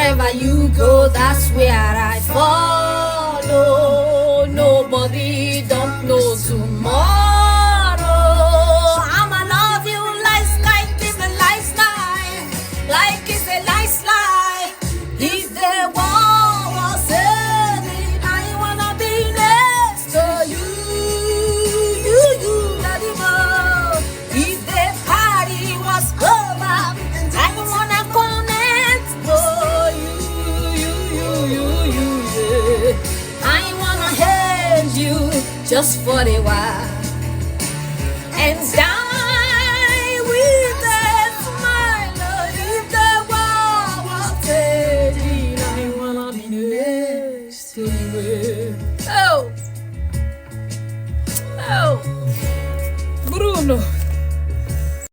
Wherever you go, that's where I follow. Nobody don't know tomorrow. I'ma love you like sky, live a lifestyle, like it's a lifestyle. If the war was ending, I wanna be next to you, daddy boy. If the party was over, I wanna connect for you, yeah. I wanna hold you just for a while, and